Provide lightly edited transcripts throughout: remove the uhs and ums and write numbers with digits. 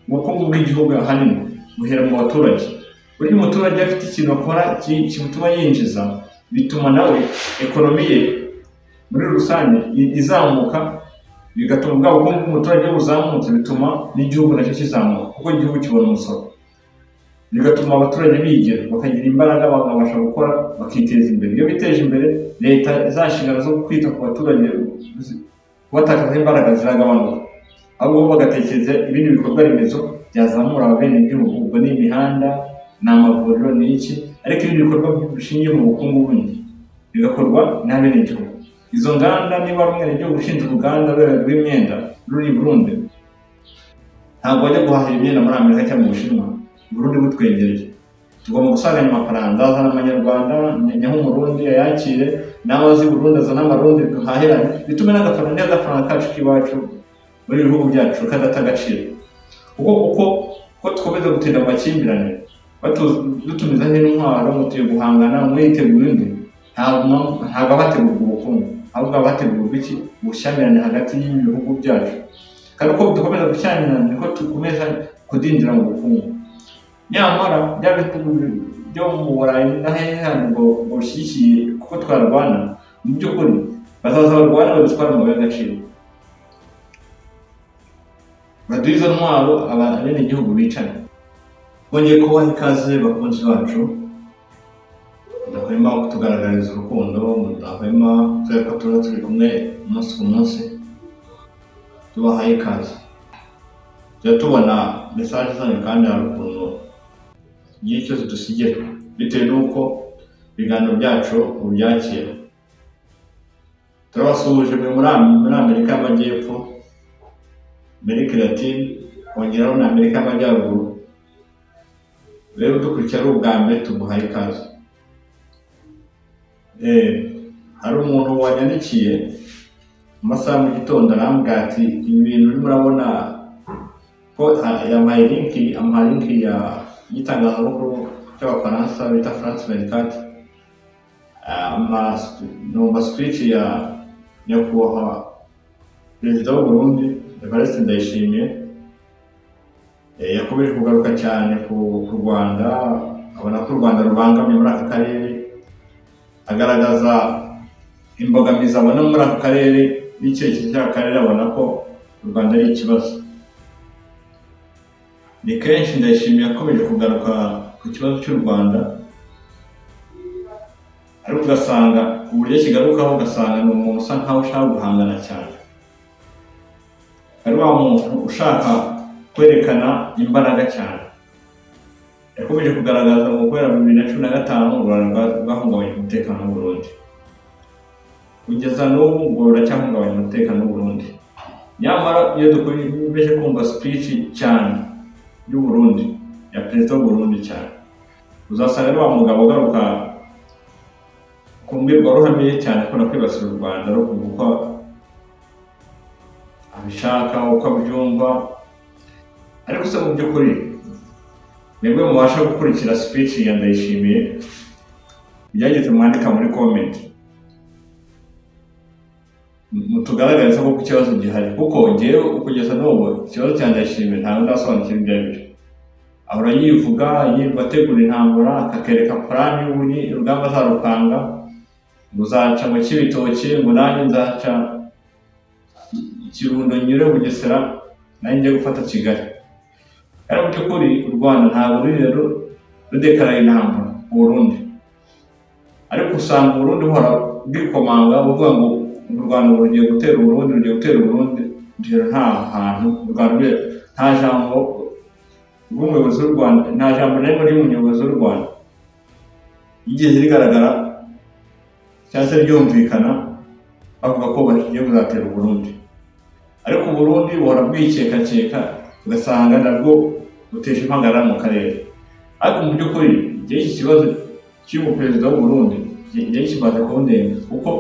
ubukungu bw'igihugu ahanini buhera mu baturage. Buri muturage afite ikintu akora kimutuma yinjiza, bituma nawe ekonomi ye muri rusange izamuka, bigatuma bwa bukungu bw'umuturage buzamutse, bituma n'igihugu nacyo kizamuka kuko igihugu kibona umusoro, bigatuma abaturage bigira bakagira imbaraga, bakabasha gukora bakiteza imbere. Iyo biteje imbere, leta izashingana zo kwita ku baturage kubatakaza imbaraga ziragabanuka, ahubwo bagatekereza ibindi bikorwa remezo byazamura abene igihugu. Ubwo ni imihanda, ni amavuriro, ni iki, ariko ibindi bikorwa bishingiye mu bukungu bundi bigakorwa n'abene igihugu. Izo nganda, niba ari umwenegihugu ushinze uruganda rw'imyenda ruri i Burundi, ntabwo bajya guhahira imyenda muri Amerika cyangwa mu Bushinwa, Burundi butwegereye. Tugomba gusanganya amafaranga, azana amanyarwanda, nyahumurundi ayakire, n'abazi Burundi azana amarundi, duhahirane, bitume n'agafaranga kacu k'iwacu muri ibihugu byacu kadata agaciro. Kuko twkomeza gutinda amakimbirane, dutumiza n'intwaro mutuye guhangana, mwiteguye undi, ntabwo abategurwa ubukungu, ahubwo abategurwa iki? Ubushyamirane hagati y'ibihugu byacu. Kandi uko dukomeza gushyamirana, niko dukomeza kudindira mu bukungu. Nyamara bya bihugu byo mu Burayi ngo bushyigikiye kuko twarwana, mu by'ukuri bazaza barwana badutwara mu y'agaciro, baduha izo ntwaro abene igihugu bicane. Twongeye kubaha ikaze bakunzi bacu, mudahwema kutugaragariza urukundo, mudahwema kubera ko tuba turi kumwe umunsi ku munsi, tubahaye ikaze. Tujya tubona mesaje zanyu kandi hari ukuntu igihe cyose dusigira, bitewe n'uko ibiganiro byacu ubyakira. Turabasuhuje muri Amerika y'Amajyepfo, Amerika Latine, kongeraho na Amerika y'Amajyaruguru. Rero dukurikira ari ubwa mbere, tuguhaye ikaze. Hari umuntu wanyandikiye mu masaha mu gitondo arambwira ati, ibi bintu urimo urabona ko yampaye linki y'itangazamakuru cy'Abafaransa bita France 24, ama speech ya nyakubahwa perezida w'u Burundi Evariste Ndayishimiye, yakomeje kugaruka cyane ku Rwanda, abona ko u Rwanda rubangamye muri aka karere, agaragaza imbogamizi abona muri aka karere n'icyerekezo cy'aka karere, abona ko u Rwanda ari ikibazo. Ni kenshi Ndayishimiye yakomeje kugaruka ku kibazo cy'u Rwanda, ariko ugasanga uburyo kigarukaho, ugasanga ni umuntu usa nkaho ushaka guhangana cyane, ari wa muntu ushaka kwerekana imbaraga cyane. Yakomeje kugaragaza mu kwera 2015 u Rwanda rwahungabanya umutekano w'u Burundi, kugeza n'ubu ngo ruracyahungabanya umutekano w'u Burundi. Nyamara iyo dukomeje kumva speech cyane y'u Burundi, ya perezida w'u Burundi cyane, uzasanga ari wa mugabo ugaruka ku mbwirwaruhame cyane ko nakwibasira u Rwanda, no kuvuga abishaka uko abyumva. Ariko se mu by'ukuri mwebwe mubasha gukurikira speech ya Ndayishimiye, byageze mwandika muri comment, mutugaragariza ko ikibazo gihari, kuko ngewe kugeza n'ubu ikibazo cya Ndayishimiye ntabwo ndasobanukirwa ibyo ari byo. Ahora yivuga, ategura intambara, akakereka plan y'ubuni urugamba azarupanga, uzaca mu Kibitoke, ngo nanjye nzaca Kirundo nyure Bugesera, nanjye njye gufata Kigali. Kandi mu by'ukuri u Rwanda ntabwo rero rudekaraye intambara u Burundi, ariko usanga u Burundi buhora bwikomanga buvuga ngo u Rwanda rugiye gutera u Burundi, nta hantu u Rwanda, nta jambo rw'umuyobozi w'u Rwanda, nta jambo na rimwe ry'umuyobozi w'u Rwanda yigeze rigaragara cyangwa se ryumvikana bavuga ko bagiye kuzatera u Burundi. Ariko u Burundi buhora bwikekakeka, ugasanga nabwo butesha impagarara mu karere. Ariko mu by'ukuri igihe iki kibazo cy'umuperezida w'u Burundi igihe kimaze kundenga, kuko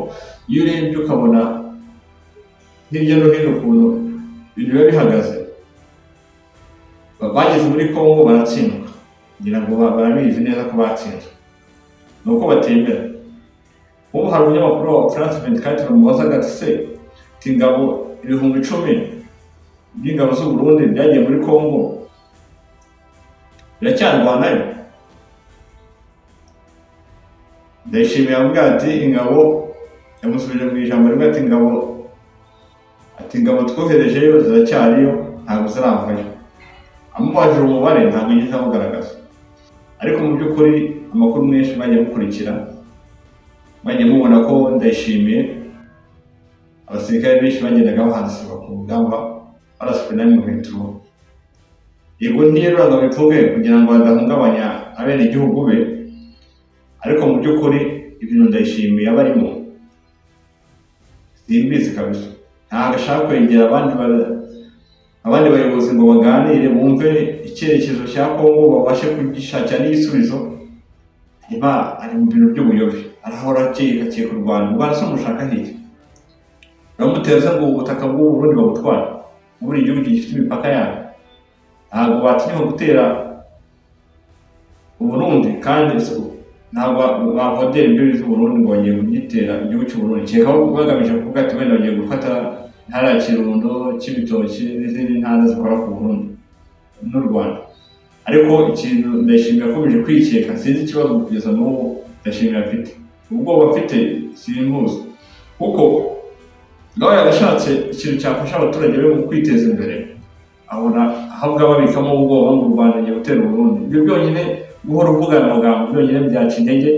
iyo urebye ukabona hirya no hino ukuntu ibintu biba bihagaze. Bageze muri Congo baratsindwa, ngira ngo barabizi neza ko batsinzwe, nuko batemera. Ubu hari umunyamakuru wa France 24 bamubazaga ati se ingabo 10,000 by'ingabo z'u Burundi byagiye muri Congo biracyarwanayo. Ndayishimiye avuga ati ingabo, yamusubije mu ijambo rimwe ati ingabo twoherejeyo ziracyariyo ntabwo ziravayo. Amubajije umubare ntabwo yigeze amugaragaza, ariko mu by'ukuri amakuru menshi bagiye mukurikira, bagiye mubona ko Ndayishimiye abasirikare benshi bagendaga bahansiba ku rugamba baraswe na M23. Yego ntiyeruraga bivuge kugira ngo badahungabanya abenegihugu be, ariko mu by'ukuri ibintu Ndayishimiye abarimo simbizi kabisa. Ntabwo ashaka kwegera abandi bayobozi ngo baganire bumve icyerekezo cya Kongo babashe kugishakira n'igisubizo. Ari mu bintu by'ubuyobe, arahora akeka u Rwanda se mushaka hirya bamuteza ngo ubutaka bw'u Burundi babutwara, buri gihugu gifite imipaka yabo. Ntabwo batinya gutera u Burundi, kandi ntabwo bavodera imbibi z'u Burundi ngo bagiye kugitera igihugu cy'u Burundi. Cyeka aho bagamije kuvuga ati wenda bagiye gufata intara ya Kirundo, Cibitoki n'izindi ntara zikora ku Burundi n'u Rwanda. Ariko ikintu Ndayishimiye akomeje kwikeka, sinzi ikibazo kugeza n'ubu Ndayishimiye afite. Ubwoba afite simbuzi, kuko nawe yagashatse ikintu cyafasha abaturage be mu kwiteza imbere, abona ahubwo babikamo ubwoba ngo u Rwanda rugiye gutera u Burundi. Ibyo byonyine, guhora uvugana amagambo byonyine byaca intege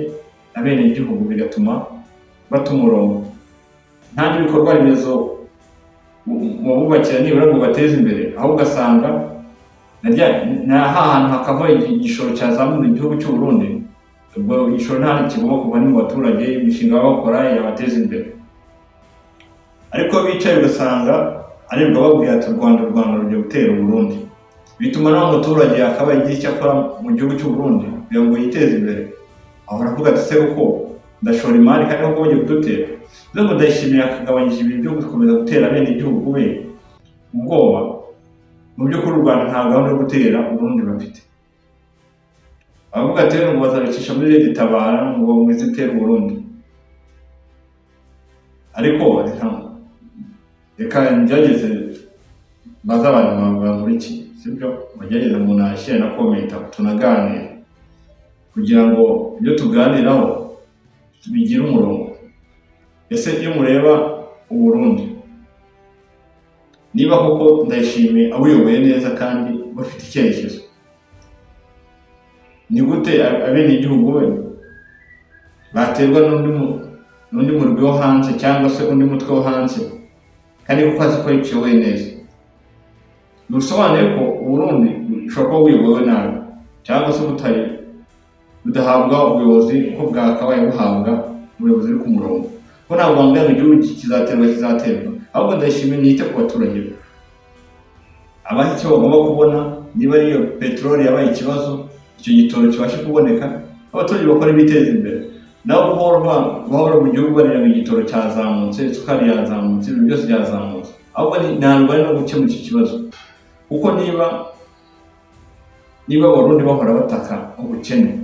abenegihugu, bigatuma bata umurongo. Nta n'ibikorwa remezo mububakira nibura ngo bateze imbere, ahubwo ugasanga na hantu hakava igishoro cyazamura igihugu cy'u Burundi. Ubwo igishoro nta kigomba kuva ni mu baturage, imishinga bakora yabateza imbere. Ariko bicaye ugasanga aribwo babwira ati u Rwanda rugiye gutera u Burundi. Bituma naho umuturage akaba igihe icyo akora mu gihugu cy'u Burundi kugira ngo yiteze imbere. Aho aravuga ati se uko ndashora imari kandi uko bagiye kudutera. Nubwo Ndayishimiye akagabanyije ibintu byo gukomeza gutera bene igihugu be ubwoba, mu by'ukuri u Rwanda nta gahunda yo gutera u Burundi bafite. Abavuga ati ngo bazabicisha muri Leta Itabara ngo bamweze gutera u Burundi. Ariko reka ngerageze baza abantu muri iki, sibyo? Bagerageze umuntu ashyira na komenta tunaganire, kugira ngo ibyo tuganiraho bigire umurongo. Ese iyo mureba u Burundi, niba koko Ndayishimiye abuyoboye neza kandi bafite icyerekezo, ni gute abenegihugu be baterwa n'undi murwi wo hanze cyangwa se undi mutwe wo hanze, kandi kuko azi ko yiyoboye neza? Bisobanuye ko u Burundi bushobora kuba buyobowe nabi, cyangwa se budahabwa ubuyobozi uko bwakabaye buhabwa ubuyobozi uri ku murongo. Ko ntabwo bambwira ngo igihugu kizaterwa, ahubwo Ndayishimiye niyite ku baturage be, abaha icyo bagomba kubona. Niba ariyo peteroli yabaye ikibazo, icyo gitoro kibashe kuboneka, abaturage bakora biteza imbere. Naho bahora mu gihugu barira ngo igitoro cyazamutse, isukari yazamutse, ibintu byose byazamutse, ahubwo ntabwo ari no gukemura iki kibazo. Kuko niba Abarundi bahora bataka ubukene,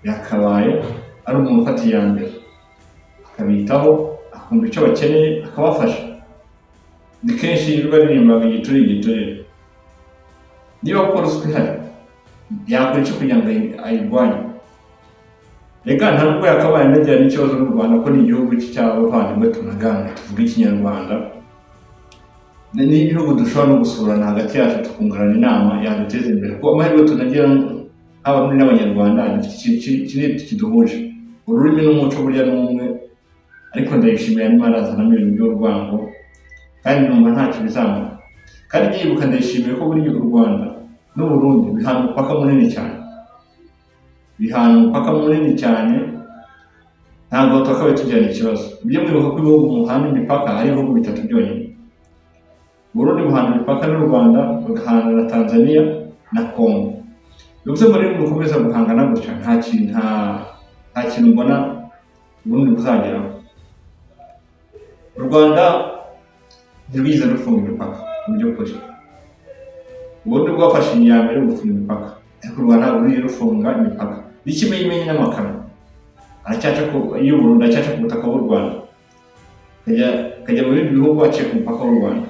yakabaye ari umuntu ufata iya mbere akabitaho, akumva icyo bakeneye akabafasha. Ni kenshi yirirwa aririmba ngo igiturire. Niba polisi ihari, yakora icyo kugira ngo ayirwanye. Reka nta nubwo yakabaye anagira n'ikibazo n'u Rwanda, ko ni igihugu cy'abavandimwe tunaganira, tuvuga Ikinyarwanda. Ni igihugu dushobora no gusurana hagati yacu tukungurana inama yaduteza imbere. Kuko amahirwe tunagira nk'Abarundi n'Abanyarwanda dufite ikintu kiduhuje, ururimi n'umuco burya n'umwe. Ariko Ndayishimiye arimo arazanamo ibintu by'urwango, kandi numva ntacyo bizamura. Kandi yibuka Ndayishimiye ko buriya u Rwanda n'u Burundi bihana umupaka munini cyane, ntabwo twakabaye tujyana ikibazo. Ibyo mwibuka ko ibihugu muhana imipaka ari ibihugu bitatu byonyine. Burundi buhana imipaka n'u Rwanda, bugahana na Tanzania na Congo. Bivuze ngo rero mukomeza guhangana gutya, nta kintu mbona Burundi buzageraho. U Rwanda ntirwize rufunga imipaka mu by'ukuri. Ubundi bwafashe iya mbere gufunga imipaka, ariko u Rwanda ruri rufunga imipaka. N'ikimenyimenyi n'amakara iyo Burundi acyaca ku butaka bw'u Rwanda, akajya mu bindi bihugu aciye ku mupaka w'u Rwanda.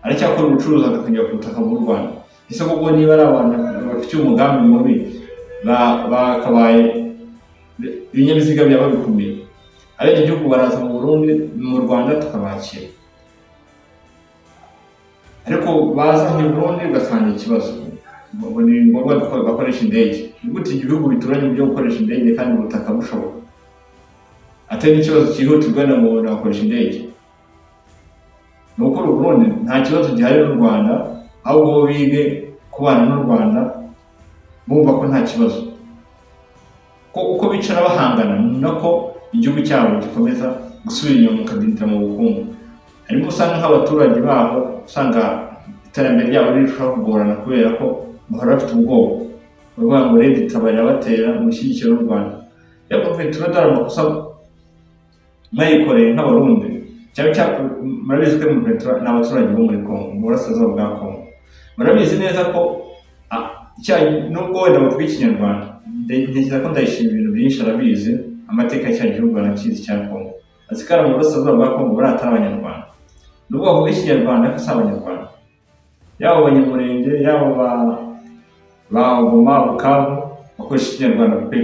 Aracyakora ubucuruzi akajya ku butaka bw'u Rwanda. ese koko niba ari abantu bafite umugambi mubi bakabaye ibinyabiziga byaba bikomeye, abenegihugu baraza mu Burundi mu Rwanda tukabakira, ariko baza mu Burundi ugasanga ikibazo ngo ni ngombwa bakoresha indege. Ni gute igihugu bituranye byo gukoresha indege kandi ubutaka bushoboka? Atari ikibazo cyihutirwa na mu bakoresha indege. Nuko u Burundi nta kibazo gihari n'u Rwanda, ahubwo bige kubana n'u Rwanda bumva ko nta kibazo, ko uko bicara bahangana nako igihugu cyabo gikomeza gusubira inyuma mukadindira mu bukungu. Harimo usanga nk'abaturage baho usanga iterambere ryabo rirushaho kugorana kubera ko bahora bafite ubwoba, bavuga ngo leta itabarira batera gushyigikira u Rwanda. Rero turadara amakosa mwayikoreye nk'Abarundi, cyangwa murabizi ko ni abaturage bo muri Kongo, mu burasirazuba bwa Kongo. Murabizi neza ko nubwo wenda bavuga Ikinyarwanda, ntekereza ko Ndayishimiye ibintu byinshi arabizi, amateka y'icya gihugu anakizi cya Kongo, azi ko ari mu burasirazuba bwa Kongo buriya atari Abanyarwanda. Nubwo bavuga Ikinyarwanda ko si Abanyarwanda, yaba Abanyamurenge, yaba ba Goma, Bukavu, bakoresha Ikinyarwanda pe,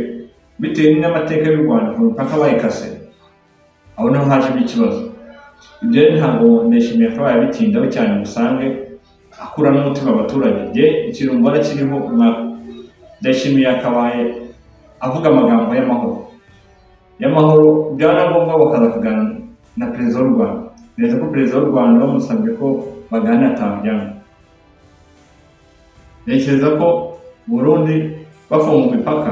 bitewe n'amateka y'u Rwanda ku mupaka bayikase, aho naho hajemo ikibazo. Ibyo rero ntabwo Ndayishimiye akabaye abitindaho cyane, musange akura n'umutima abaturage. Njye ikintu mbona kiriho, Ndayishimiye akabaye avuga amagambo y'amahoro, byaba na ngombwa bakaza kuganira na perezida w'u Rwanda. Neza ko perezida w'u Rwanda bamusabye ko baganira atabyanga. Ntekereza ko Burundi bafunga imipaka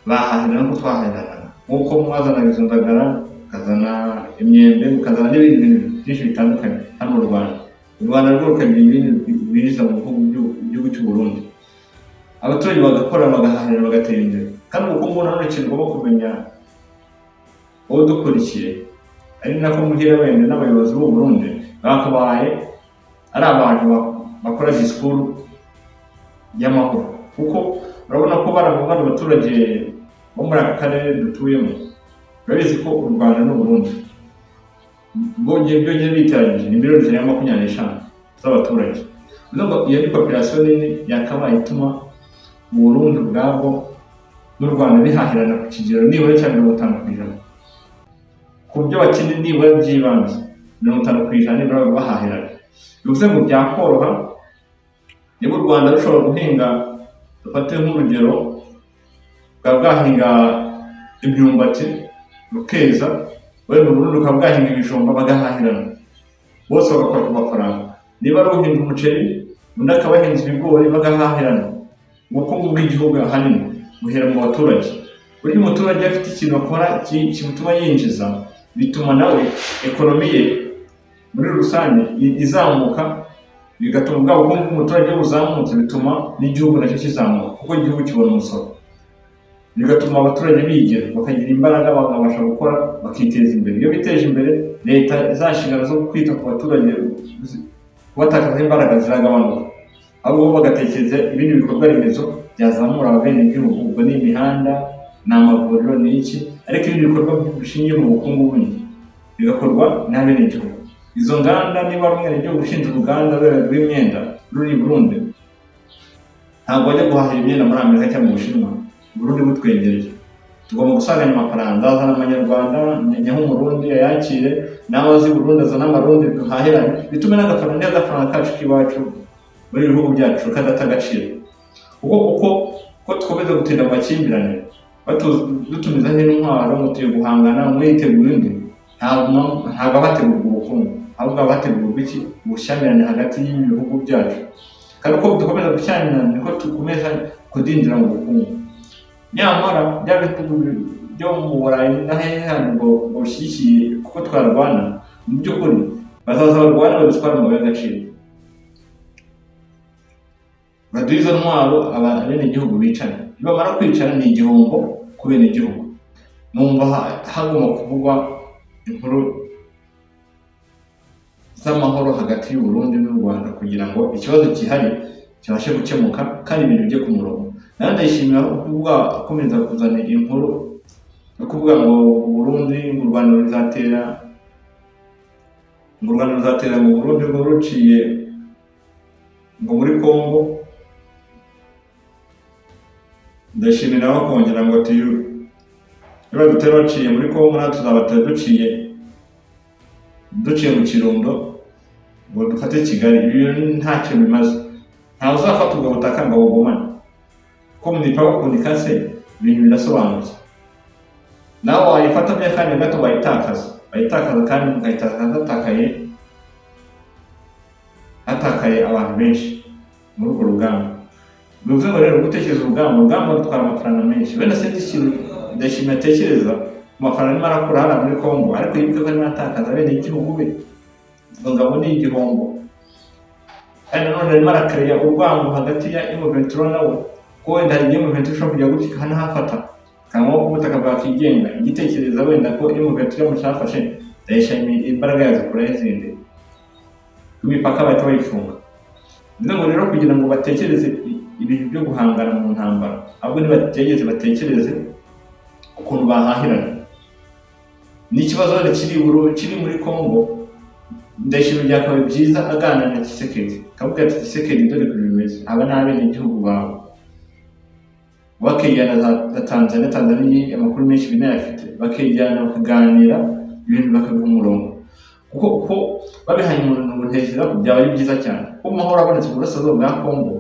bahahirana ko twahahirana, nk'uko mwazanaga izo ndagara, mukazana imyembe, mukazana n'ibindi bintu byinshi bitandukanye hano mu Rwanda. U Rwanda rwo rukagira ibintu binjiza mu gihugu cy'u Burundi, abaturage bagakora, bagahahirana, bagatera imbere. Kandi ubukungu nanone ikintu ugomba kumenya wowe dukurikiye, ari nako mugira wenda n'abayobozi b'u Burundi bakabaye ari abantu bakora disikuru y'amahoro, kuko urabona ko baravuga abaturage bo muri aka karere dutuyemo, urabizi ko u Rwanda n'u Burundi byongeye biteranyije ni miliyoni 25 z'abaturage. Nubwo iyo ni population nini yakabaye ituma u Burundi ubwabwo n'u Rwanda bihahirana ku kigero nibura cya 50%, ku byo bakeneye nibura by'ibanze 50% nibura bahahirana. Bivuze ngo byakoroha niba u Rwanda rushobora guhinga, dufate nk'urugero bwahinga imyumbati rukeza, wenda u Burundi bwahinga ibijumba bagahahirana, bose bagakora ku mafaranga. Niba ruhinga umuceri, undi akabahinza ibigori bagahahirana. Ubukungu bw'igihugu ahanini buhera mu baturage. Buri muturage afite ikintu akora kimutuma yinjiza, bituma nawe ekonomi ye muri rusange izamuka, bigatuma ubwa bukungu bw'umuturage buzamutse, bituma n'igihugu nacyo kizamuka kuko igihugu kibona umusoro, bigatuma abaturage bigira, bakagira imbaraga, bakabasha gukora, bakiteza imbere. Iyo biteje imbere, leta izashingana zo kwita ku baturage, kubatakaza imbaraga ziragabanuka, ahubwo bagatekereza ibindi bikorwa remezo byazamura abenegihugu. Ubwo ni imihanda, ni amavuriro, ni iki, ariko ibindi bikorwa bishingiye mu bukungu bundi bigakorwa n'abenegihugu. Izo nganda, niba ari umwenegihugu ushinzwe uruganda rw'imyenda ruri i Burundi, ntabwo bajya guhahira imyenda muri Amerika cyangwa mu Bushinwa, Burundi butwegereye. Tugomba gusanganya amafaranga, azana amanyarwanda, nyahumurundi ayakire, n'abazi Burundi azana amarundi, duhahirane, bitume n'agafaranga kacu k'iwacu muri ibihugu byacu kadata agaciro. Uko dukomeza gutinda amakimbirane, dutumiza nk'intwaro ngo tuye guhangana, mwitegura indi, ntabwo abategurwa ubukungu, ahubwo abategurwa iki? Ubushyamirane hagati y'ibihugu byacu. Kandi uko dukomeza gushyamirana niko dukomeza kudindira mu bukungu. Nyamara bya bihugu byo mu Burayi na hehe ngo bushyigikiye kuko twarwana, mu by'ukuri bazaza barwana badutwara mu y'agaciro, baduha izo ntwaro abenegihugu bicara. Nibamara kwicara ni igihombo ku benegihugu. Numva hagomba kuvugwa inkuru z'amahoro hagati y'u Burundi n'u Rwanda kugira ngo ikibazo gihari kibashe gukemuka kandi ibintu bijye ku murongo. Nandi ndayishimira kuvuga akomeza kuzana inkuru no kuvuga ngo Burundi mu Rwanda ruzatera mu Burundi ngo ruciye ngo muri Kongo, ndashimira aho kongera ngo tuyure niba dutera baciye muri Kongo natwe tuzabatera duciye mu Kirundo ngo dufate Kigali. Ibi ntacyo bimaze, ntawe uzafata ubwo butaka ngo bugumane ko munipaka kunikase ibintu birasobanutse. Nawe wayifata byakanya gato bayitakaza kandi mukayitakaza atakaye abantu benshi muri urwo rugamba. Bivuze ngo rero gutekereza urugamba rutwara amafaranga menshi. Wenda se ikintu ndashimira tekereza amafaranga arimo arakura hano muri Kongo, ariko yibuke ko arimo atakaza bene igihugu be, ngabo ni igihombo. Kandi nanone arimo arakarya urwango hagati ya M23 nawe, ko wenda hari M23 ushobora kujya gucika hano hafata kangwa ko ubutaka bwakigenga. Igitekereza wenda ko M23 mushafashe ndayishimiye imbaraga yazo kure izindi imipaka bahita bayifunga. Bivuze ngo rero kugira ngo batekereze ibintu byo guhangana mu ntambara, ahubwo batekereze ukuntu bahahirana. N'ikibazo kiri muri Kongo, ndashimira byakabaye byiza aganira na Tshisekedi, kavuga ati Tshisekedi dore ko bimeze, aba nabe n'igihugu bawe bakejyana za Tanzania amakuru menshi binayafite, bakejyana bakaganira ibintu bakabiha umurongo, kuko babihanye umuntu nteshira byaba ari byiza cyane. Ko mahoro abonetse mu burasirazuba bwa Kongo,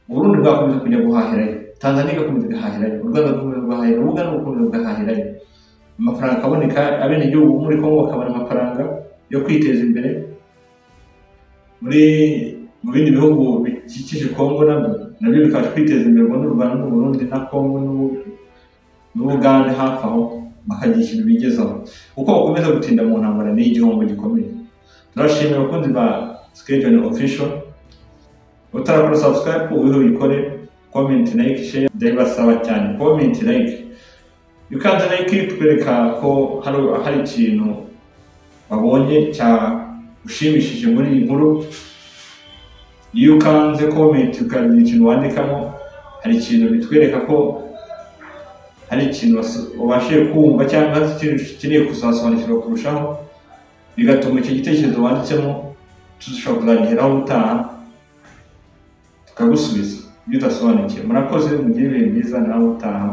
Burundi bwakomeza kujya guhahirayo, Tanzania igakomeza guhahirayo, u Rwanda rukomeza guhahirayo, Uganda rukomeza guhahirayo, amafaranga akaboneka, abene igihugu muri Kongo bakabona amafaranga yo kwiteza imbere. Mu bindi bihugu bikikije Kongo nabyo bikaje kwiteza imbere, n'u Rwanda n'u Burundi na Kongo n'Uganda hafi aho bakagisha ibintu bigezaho. Uko bakomeza gutinda mu ntambara ni igihombo gikomeye. Turashimira abakunzi ba Schedule Official, utarakora subscribe ubiho uyikore, comment, like, share. Ndabasaba cyane comment, like, ukanze like tukwereka ko hari ikintu babonye cya ushimishije muri iyi nkuru. Iyo ukanze comment ukagira ikintu wandikamo, hari ikintu bitwereka ko hari ikintu wabashije kumva cyangwa ukeneye kuzasobanukirwa kurushaho, bigatuma icyo gitekerezo wanditsemo tushobora kuzageraho utaha tukagusubiza ibyo udasobanukiwe. Murakoze, mugire ibihe byiza nawe utaha.